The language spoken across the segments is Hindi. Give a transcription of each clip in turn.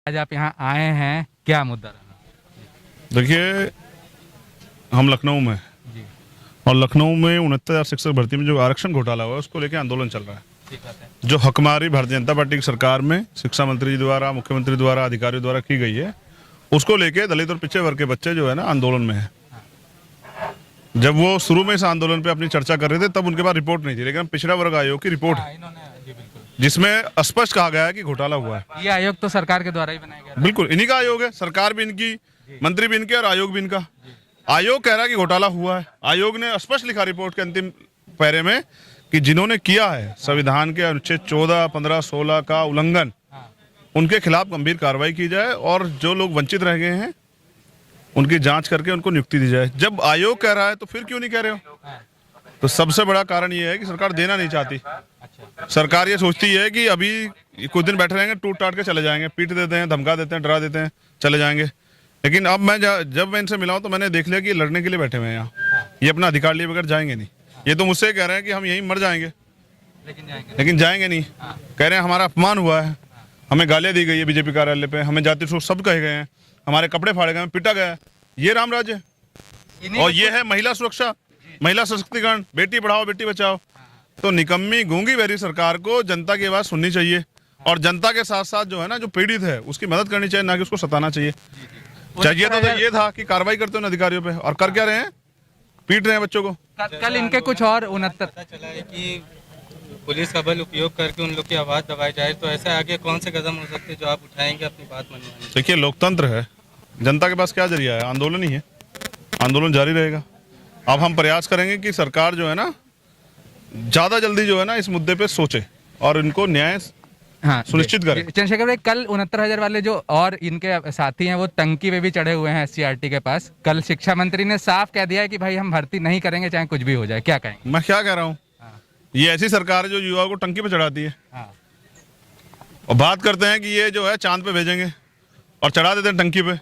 आज आप यहाँ आए हैं, क्या मुद्दा रहा? देखिए, हम लखनऊ में जी, और लखनऊ में 69,000 शिक्षक भर्ती में जो आरक्षण घोटाला हुआ है उसको लेकर आंदोलन चल रहा है। ठीक बात है। जो हकमारी भारतीय जनता पार्टी की सरकार में शिक्षा मंत्री द्वारा, मुख्यमंत्री द्वारा, अधिकारियों द्वारा की गई है, उसको लेके दलित और पिछड़े वर्ग के बच्चे जो है ना आंदोलन में है। जब वो शुरू में इस आंदोलन पे अपनी चर्चा कर रहे थे तब उनके पास रिपोर्ट नहीं थी, लेकिन पिछड़ा वर्ग आयोग की रिपोर्ट है जी बिल्कुल। जिसमें स्पष्ट कहा गया है कि घोटाला हुआ है। ये आयोग तो सरकार के द्वारा ही बनाया गया। बिल्कुल इन्हीं का आयोग है, सरकार भी इनकी, मंत्री भी इनके और आयोग भी इनका। आयोग कह रहा है कि घोटाला हुआ है। आयोग ने स्पष्ट लिखा रिपोर्ट के अंतिम पैरे में कि जिन्होंने किया है संविधान के अनुच्छेद 14, 15, 16 का उल्लंघन, उनके खिलाफ गंभीर कार्रवाई की जाए और जो लोग वंचित रह गए हैं उनकी जांच करके उनको नियुक्ति दी जाए। जब आयोग कह रहा है तो फिर क्यों नहीं कह रहे हो? तो सबसे बड़ा कारण ये है कि सरकार देना नहीं चाहती। सरकार ये सोचती है कि अभी कुछ दिन बैठे रहेंगे, टूट टाट के चले जाएंगे, पीट देते हैं, धमका देते हैं, डरा देते हैं, चले जाएंगे। लेकिन अब जब मैं इनसे मिला हूं तो मैंने देख लिया कि ये लड़ने के लिए बैठे हुए हैं यहाँ। ये अपना अधिकार लिए बगैर जाएंगे नहीं। ये तो मुझसे कह रहे हैं कि हम यहीं मर जाएंगे, लेकिन जाएंगे नहीं। कह रहे हैं हमारा अपमान हुआ है, हमें गालियां दी गई है बीजेपी कार्यालय पे, हमें जाति सूट सब कहे गए हैं, हमारे कपड़े फाड़े गए, पीटा गया है। ये राम राज्य है। और ये है महिला सुरक्षा, महिला सशक्तिकरण, बेटी पढ़ाओ बेटी बचाओ। तो निकम्मी गूंगी बहरी सरकार को जनता की आवाज सुननी चाहिए और जनता के साथ साथ जो है ना, जो पीड़ित है उसकी मदद करनी चाहिए, ना कि उसको सताना चाहिए। चाहिए तो ये था कि कार्रवाई करते हो अधिकारियों पे, और कर क्या रहे हैं? पीट रहे हैं बच्चों को। कल इनके कुछ और 69 पता चला है कि पुलिस का बल उपयोग करके उन लोग की आवाज दबाई जाए, तो ऐसे आगे कौन से कदम हो सकते हैं जो आप उठाएंगे अपनी बात मनवाने? देखिए, लोकतंत्र है, जनता के पास क्या जरिया है? आंदोलन ही है। आंदोलन जारी रहेगा। अब हम प्रयास करेंगे कि सरकार जो है ना ज्यादा जल्दी जो है ना इस मुद्दे पे सोचे और इनको न्याय सुनिश्चित करें। चंद्रशेखर भाई, कल 69,000 वाले जो और इनके साथी हैं वो टंकी पे भी चढ़े हुए हैं SCRT के पास। कल शिक्षा मंत्री ने साफ कह दिया है कि भाई हम भर्ती नहीं करेंगे चाहे कुछ भी हो जाए। क्या कहेंगे? मैं क्या कह रहा हूँ, ये ऐसी सरकार है जो युवाओं को टंकी पे चढ़ाती है और बात करते हैं कि ये जो है चांद पे भेजेंगे और चढ़ा देते हैं टंकी पे।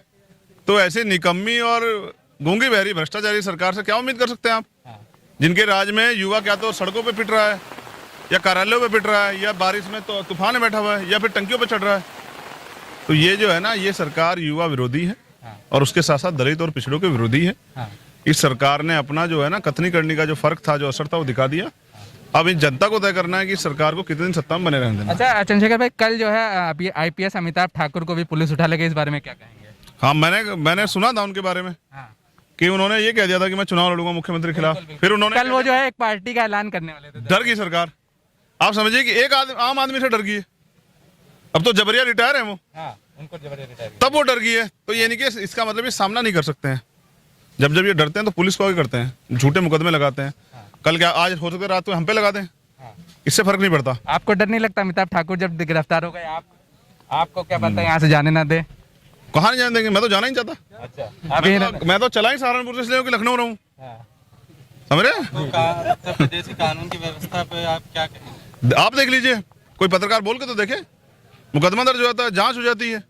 तो ऐसी निकम्मी और गूंगी बहरी भ्रष्टाचारी सरकार से क्या उम्मीद कर सकते हैं आप, जिनके राज में युवा क्या तो सड़कों पे पिट रहा है या कार्यालयों पे पिट रहा है या बारिश में तो तूफान में बैठा हुआ है या फिर टंकियों पे चढ़ रहा है। तो ये जो है ना, ये सरकार युवा विरोधी है और उसके साथ साथ दलित और पिछड़ों के विरोधी है। इस सरकार ने अपना जो है ना कथनी करने का जो फर्क था, जो असर था, वो दिखा दिया। अब इन जनता को तय करना है कि सरकार को कितने दिन सत्ता में बने रहने देना। अच्छा चंद्रशेखर भाई, कल जो है IPS अमिताभ ठाकुर को भी पुलिस उठा लेगी, इस बारे में क्या कहेंगे? हाँ, मैंने सुना था उनके बारे में कि उन्होंने ये कह दिया था कि मैं चुनाव लड़ूंगा मुख्यमंत्री के खिलाफ। फिर उन्होंने कल वो जो है एक पार्टी का ऐलान करने वाले थे। डर गई सरकार। आप समझिए कि एक आम आदमी से डर गई है। अब तो जबरिया रिटायर है वो, उनको जबरदस्ती रिटायर। तब वो डर गई है। तो ये नहीं कि इसका मतलब ये सामना नहीं कर सकते हैं। जब ये डरते हैं तो पुलिस को आगे करते हैं, झूठे मुकदमे लगाते हैं। कल क्या आज हो सकता है रात को हम पे लगा दें, इससे फर्क नहीं पड़ता। आपको डर नहीं लगता अमिताभ ठाकुर जब गिरफ्तार हो गए? आपको क्या पता है यहाँ से जाने ना दे? कहाँ नहीं जाने देंगे, मैं तो जाना ही नहीं चाहता। अच्छा, अभी मैं तो चला ही सहारनपुर से इसलिए कि लखनऊ रहूं। समझ रहे? तो उत्तर प्रदेश की कानून की व्यवस्था पे आप क्या कहेंगे? आप देख लीजिए, कोई पत्रकार बोल के तो देखे, मुकदमा दर्ज हो जाता है, जांच हो जाती है,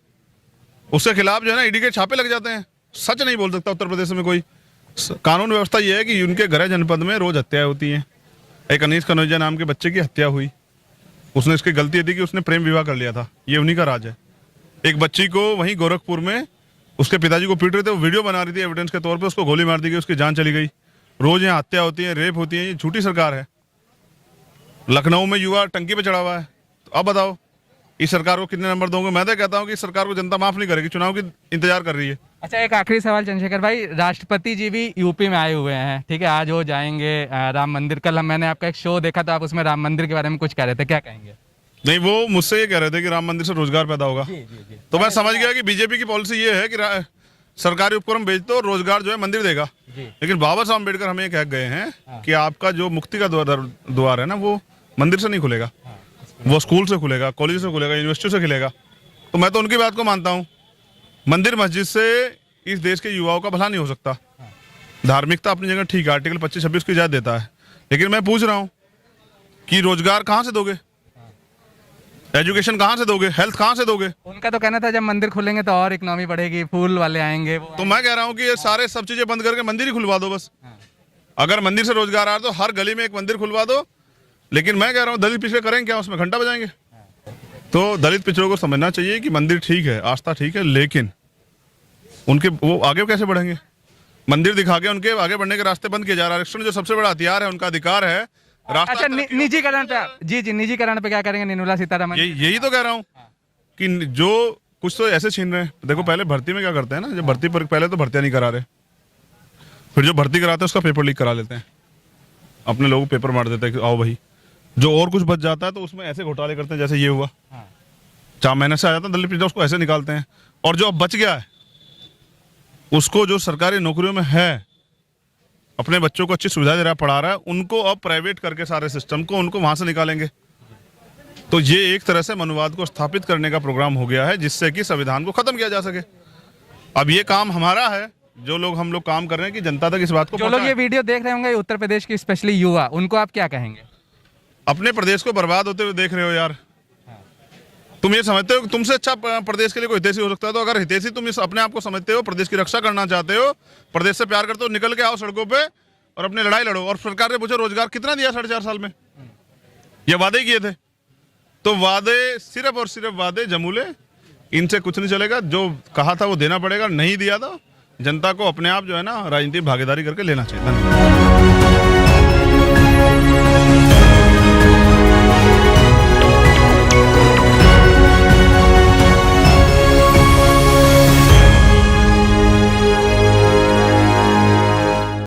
उसके खिलाफ जो है ना ईडी के छापे लग जाते हैं। सच नहीं बोल सकता उत्तर प्रदेश में कोई। कानून व्यवस्था ये है कि उनके गृह जनपद में रोज हत्याएं होती हैं। एक अनीस कनौजिया नाम के बच्चे की हत्या हुई, उसने इसकी गलती थी कि उसने प्रेम विवाह कर लिया था, ये उन्हीं का राज है। एक बच्ची को वहीं गोरखपुर में उसके पिताजी को पीट रहे थे, वो वीडियो बना रही थी एविडेंस के तौर पे, उसको गोली मार दी गई, उसकी जान चली गई। रोज यहाँ हत्या होती है, रेप होती है। ये झूठी सरकार है। लखनऊ में युवा टंकी पे चढ़ा हुआ है। तो अब बताओ इस सरकार को कितने नंबर दोगे? मैं तो कहता हूँ कि इस सरकार को जनता माफ नहीं करेगी, चुनाव की इंतजार कर रही है। अच्छा, एक आखिरी सवाल चंद्रशेखर भाई, राष्ट्रपति जी भी यूपी में आए हुए हैं, ठीक है, आज वो जाएंगे राम मंदिर। कल मैंने आपका एक शो देखा तो आप उसमें राम मंदिर के बारे में कुछ कह रहे थे, क्या कहेंगे? नहीं, वो मुझसे ये कह रहे थे कि राम मंदिर से रोजगार पैदा होगा। तो मैं समझ गया कि बीजेपी की पॉलिसी ये है कि सरकारी उपक्रम बेच दो, रोजगार जो है मंदिर देगा। लेकिन बाबा साहब अम्बेडकर हमें कह गए हैं कि आपका जो मुक्ति का द्वार है ना, वो मंदिर से नहीं खुलेगा, वो स्कूल से खुलेगा, कॉलेज से खुलेगा, यूनिवर्सिटी से खुलेगा। तो मैं तो उनकी बात को मानता हूँ। मंदिर मस्जिद से इस देश के युवाओं का भला नहीं हो सकता। धार्मिकता अपनी जगह ठीक है, आर्टिकल 25-26 की इजाजत देता है, लेकिन मैं पूछ रहा हूँ कि रोजगार कहाँ से दोगे, एजुकेशन कहाँ से दोगे, हेल्थ कहाँ से दोगे? उनका तो कहना था जब मंदिर खुलेंगे तो और इकोनॉमी बढ़ेगी, फूल वाले आएंगे। तो मैं कह रहा हूँ कि ये सारे सब चीजें बंद करके मंदिर ही खुलवा दो बस। अगर मंदिर से रोजगार आ रहा तो हर गली में एक मंदिर खुलवा दो। लेकिन मैं कह रहा हूँ दलित पिछड़े करेंगे क्या उसमें? घंटा बजाएंगे? तो दलित पिछड़ों को समझना चाहिए कि मंदिर ठीक है, आस्था ठीक है, लेकिन उनके वो आगे कैसे बढ़ेंगे? मंदिर दिखा के उनके आगे बढ़ने के रास्ते बंद किए जा रहे हैं। आरक्षण जो सबसे बड़ा हथियार है, उनका अधिकार है। रास्ता अच्छा निजीकरण पे जी निजीकरण पे क्या करेंगे निर्मला सीतारमण? यही तो कह रहा हूँ कि जो कुछ तो ऐसे छीन रहे हैं। देखो पहले भर्ती में क्या करते हैं ना, जब भर्ती पर पहले तो भर्तियां नहीं करा रहे, फिर जो भर्ती कराते हैं उसका पेपर लीक करा लेते हैं, अपने लोगों को पेपर मार देते हैं कि आओ भाई। जो और कुछ बच जाता है तो उसमें ऐसे घोटाले करते हैं जैसे ये हुआ। 4 महीने से आ जाता है दलित पिछड़ा, उसको ऐसे निकालते हैं। और जो अब बच गया है उसको जो सरकारी नौकरियों में है, अपने बच्चों को अच्छी सुविधा दे रहा है, पढ़ा रहा है, उनको अब प्राइवेट करके सारे सिस्टम को उनको वहां से निकालेंगे। तो ये एक तरह से मनुवाद को स्थापित करने का प्रोग्राम हो गया है, जिससे कि संविधान को खत्म किया जा सके। अब ये काम हमारा है, जो लोग हम लोग काम कर रहे हैं कि जनता तक इस बात को जो लोग ये वीडियो देख रहे होंगे उत्तर प्रदेश के स्पेशली युवा, उनको आप क्या कहेंगे? अपने प्रदेश को बर्बाद होते हुए देख रहे हो यार। तुम ये समझते हो कि तुमसे अच्छा प्रदेश के लिए कोई हितैषी हो सकता है? तो अगर हितैषी तुम इस अपने आप को समझते हो, प्रदेश की रक्षा करना चाहते हो, प्रदेश से प्यार करते हो, निकल के आओ सड़कों पे और अपनी लड़ाई लड़ो। और सरकार ने पूछो रोजगार कितना दिया 4.5 साल में? ये वादे किए थे। तो वादे सिर्फ और सिर्फ वादे जमूले, इनसे कुछ नहीं चलेगा। जो कहा था वो देना पड़ेगा, नहीं दिया तो जनता को अपने आप जो है ना राजनीतिक भागीदारी करके लेना चाहिए। धन्यवाद।